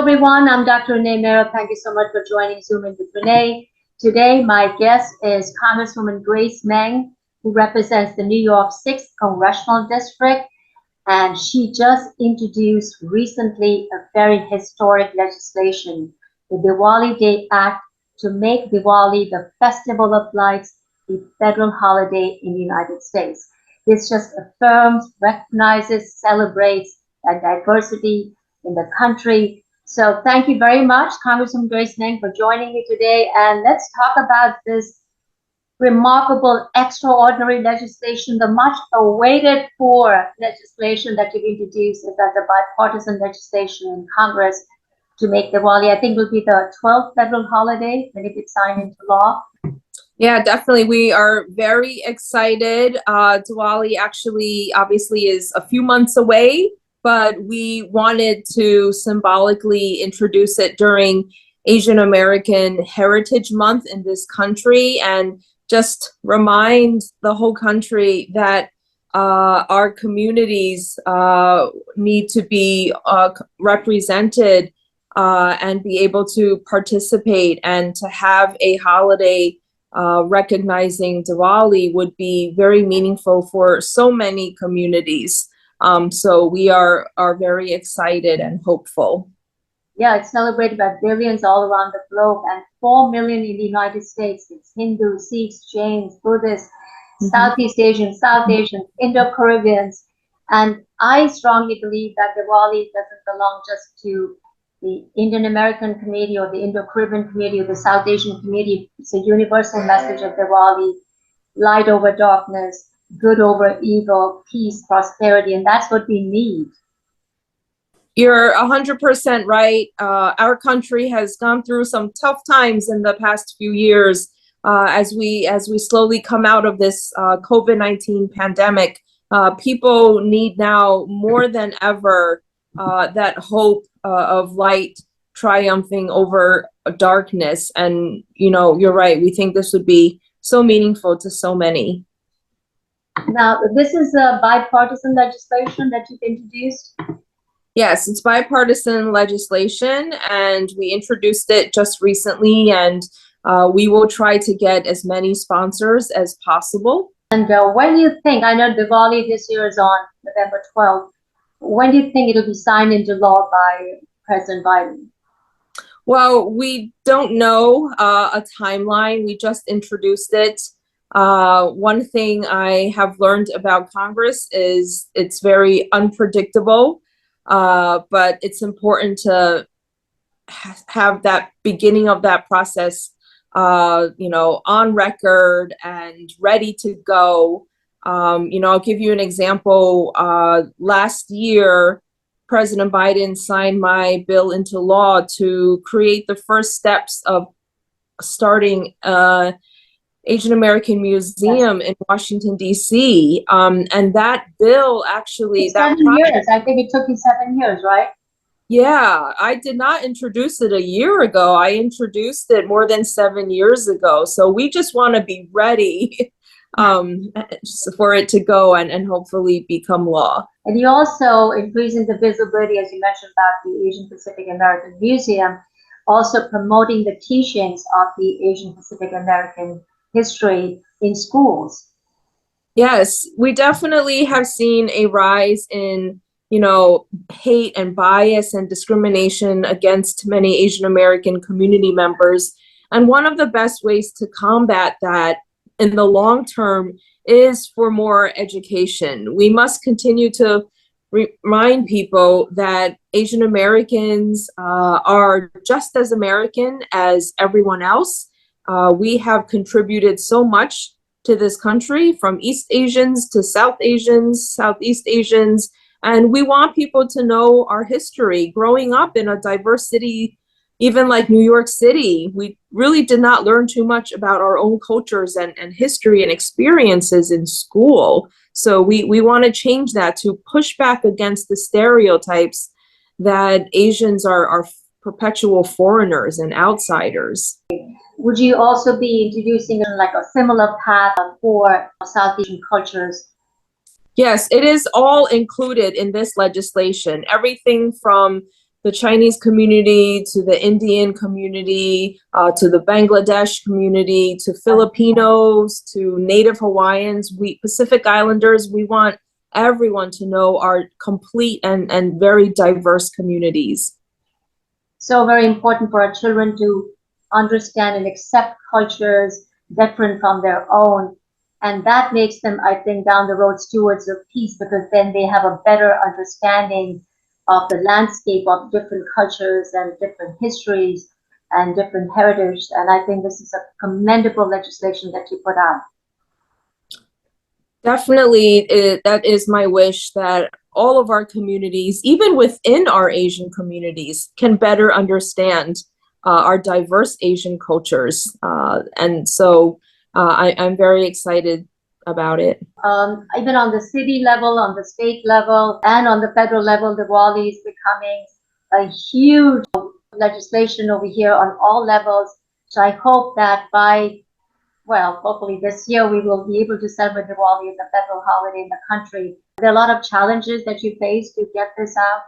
everyone. I'm Dr. Renee Mehrra. Thank you so much for joining Zoom in with Renee. Today, my guest is Congresswoman Meng, who represents the New York 6th Congressional District. And she just introduced recently a very historic legislation, the Diwali Day Act, to make Diwali the Festival of Lights, the federal holiday in the United States. This just affirms, recognizes, celebrates that diversity in the country. So thank you very much, Congresswoman Meng, for joining me today. And let's talk about this remarkable, extraordinary legislation. The much awaited for legislation that you've introduced is that the bipartisan legislation in Congress to make Diwali, I think, will be the 12th federal holiday when it gets signed into law. Yeah, definitely. We are very excited. Diwali actually obviously is a few months away, but we wanted to symbolically introduce it during Asian American Heritage Month in this country and just remind the whole country that our communities need to be represented and be able to participate, and to have a holiday recognizing Diwali would be very meaningful for so many communities. So we are very excited and hopeful. Yeah, it's celebrated by billions all around the globe, and 4 million in the United States. It's Hindu, Sikhs, Jains, Buddhists, Southeast Asians, South Asians, Indo-Caribbeans. And I strongly believe that Diwali doesn't belong just to the Indian American community or the Indo-Caribbean community or the South Asian community. It's a universal message of Diwali: light over darkness, good over evil, peace, prosperity, and that's what we need. You're 100% right. Our country has gone through some tough times in the past few years as we slowly come out of this COVID-19 pandemic. People need now more than ever that hope of light triumphing over darkness. And, you know, you're right. We think this would be so meaningful to so many. Now, this is a bipartisan legislation that you've introduced. Yes, it's bipartisan legislation, and we introduced it just recently, and we will try to get as many sponsors as possible. And when do you think, I know Diwali this year is on November 12th, when do you think it'll be signed into law by President Biden? Well, we don't know a timeline. We just introduced it. One thing I have learned about Congress is it's very unpredictable. But it's important to have that beginning of that process, on record and ready to go. I'll give you an example. Last year, President Biden signed my bill into law to create the first steps of starting Asian American Museum in Washington, D.C. And that bill actually... It's 7 years. I think it took you 7 years, right? Yeah, I did not introduce it a year ago. I introduced it more than 7 years ago. So we just want to be ready for it to go and hopefully become law. And you also increasing the visibility, as you mentioned, about the Asian Pacific American Museum, also promoting the teachings of the Asian Pacific American history in schools. Yes, we definitely have seen a rise in, hate and bias and discrimination against many Asian American community members. And one of the best ways to combat that in the long term is for more education. We must continue to remind people that Asian Americans are just as American as everyone else. We have contributed so much to this country, from East Asians to South Asians, Southeast Asians, and we want people to know our history. Growing up in a diverse city, even like New York City, we really did not learn too much about our own cultures and history and experiences in school. So we want to change that, to push back against the stereotypes that Asians are perpetual foreigners and outsiders. Would you also be introducing like a similar path for South Asian cultures? Yes, it is all included in this legislation. Everything from the Chinese community, to the Indian community, to the Bangladesh community, to Filipinos, to Native Hawaiians, Pacific Islanders. We want everyone to know our complete and very diverse communities. So very important for our children to understand and accept cultures different from their own. And that makes them, I think, down the road stewards of peace, because then they have a better understanding of the landscape of different cultures and different histories and different heritage. And I think this is a commendable legislation that you put out. Definitely, that is my wish, that all of our communities, even within our Asian communities, can better understand our diverse Asian cultures. And so I'm very excited about it. Even on the city level, on the state level, and on the federal level, Diwali is becoming a huge legislation over here on all levels. So I hope that hopefully this year we will be able to celebrate Diwali as a federal holiday in the country. There are a lot of challenges that you face to get this out.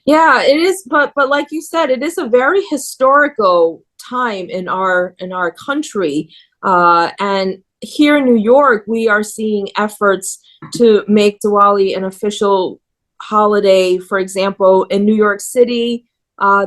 Yeah, it is, but like you said, it is a very historical time in our country, and here in New York, we are seeing efforts to make Diwali an official holiday. For example, in New York City,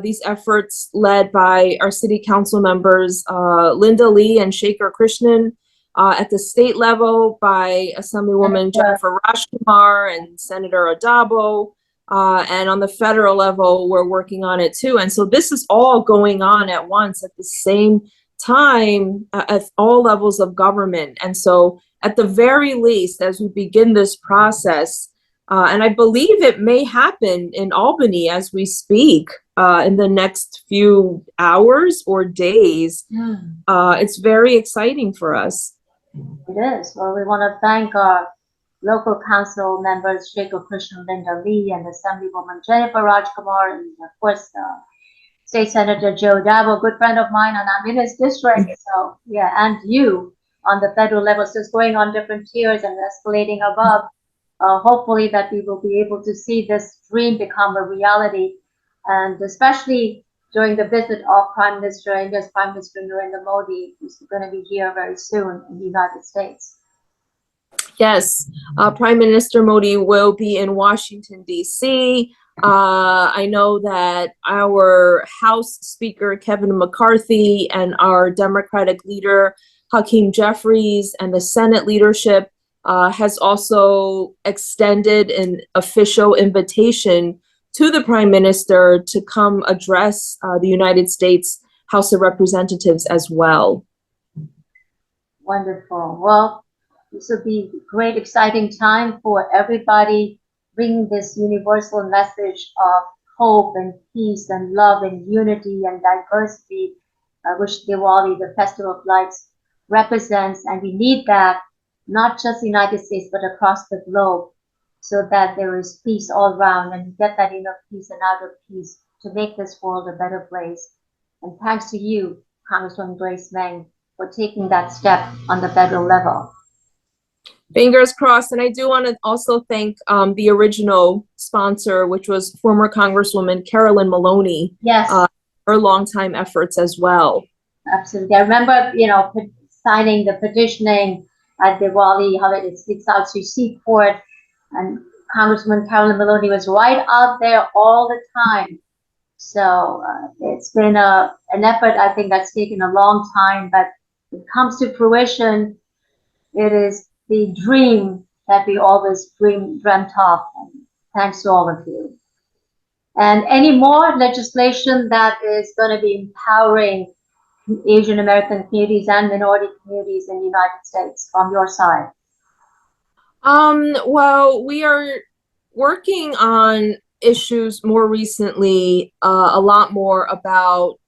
these efforts led by our city council members, Linda Lee and Shekhar Krishnan, at the state level by Assemblywoman Jennifer Rajkumar and Senator Adabo. And on the federal level, we're working on it too. And so this is all going on at once at the same time at all levels of government. And so at the very least, as we begin this process, and I believe it may happen in Albany as we speak in the next few hours or days, it's very exciting for us. It is. Well, we want to thank our local council members, Shekhar Krishnan, Linda Lee, and Assemblywoman Jennifer Rajkumar, and of course, State Senator Joe Dabo, a good friend of mine, and I'm in his district. So yeah, and you on the federal level. So it's going on different tiers and escalating above. Hopefully that we will be able to see this dream become a reality, and especially during the visit of India's Prime Minister Narendra Modi, who's going to be here very soon in the United States. Yes, Prime Minister Modi will be in Washington, D.C. I know that our House Speaker, Kevin McCarthy, and our Democratic leader, Hakeem Jeffries, and the Senate leadership has also extended an official invitation to the Prime Minister to come address the United States House of Representatives as well. Wonderful. Well, this will be a great, exciting time for everybody, bringing this universal message of hope and peace and love and unity and diversity, which Diwali, the Festival of Lights, represents. And we need that, not just the United States, but across the globe, so that there is peace all around, and you get that inner peace and outer peace to make this world a better place. And thanks to you, Congresswoman Grace Meng, for taking that step on the federal level. Fingers crossed. And I do want to also thank the original sponsor, which was former Congresswoman Carolyn Maloney. Yes. Her longtime efforts as well. Absolutely. I remember, signing the petitioning at Diwali, how it's out to Seaport, and Congresswoman Carolyn Maloney was right out there all the time. So it's been an effort, I think, that's taken a long time, but it comes to fruition. It is the dream that we always dreamt of. And thanks to all of you. And any more legislation that is going to be empowering Asian American communities and minority communities in the United States from your side? Well, we are working on issues more recently, a lot more about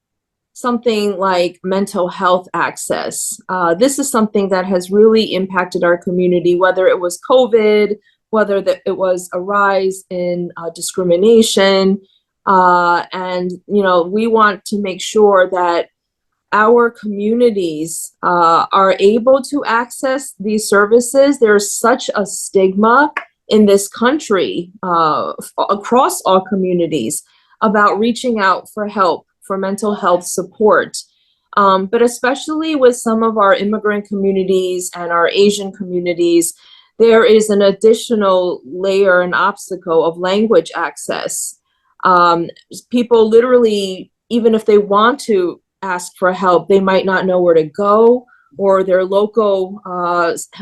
something like mental health access. This is something that has really impacted our community, whether it was COVID, whether it was a rise in discrimination. And, we want to make sure that our communities are able to access these services. There's such a stigma in this country across all communities about reaching out for help for mental health support. But especially with some of our immigrant communities and our Asian communities, there is an additional layer and obstacle of language access. People literally, even if they want to ask for help, they might not know where to go, or their local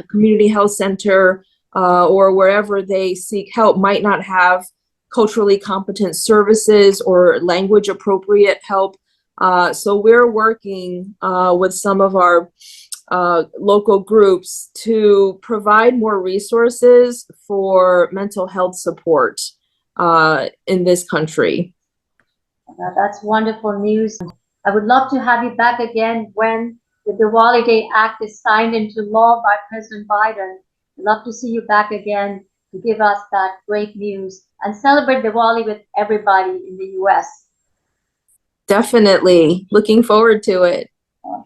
community health center or wherever they seek help might not have culturally competent services or language appropriate help. So we're working with some of our local groups to provide more resources for mental health support in this country. That's wonderful news. I would love to have you back again when the Diwali Day Act is signed into law by President Biden. I'd love to see you back again to give us that great news and celebrate Diwali with everybody in the U.S. Definitely. Looking forward to it.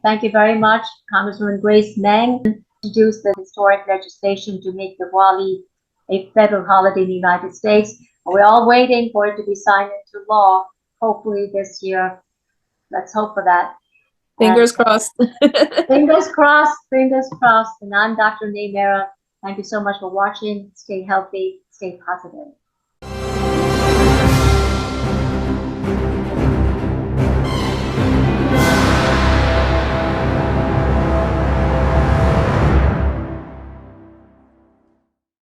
Thank you very much, Congresswoman Grace Meng, introduced the historic legislation to make Diwali a federal holiday in the United States. We're all waiting for it to be signed into law, hopefully this year. Let's hope for that. Fingers crossed. Fingers crossed, fingers crossed. And I'm Dr. Renee Mehrra. Thank you so much for watching. Stay healthy, stay positive.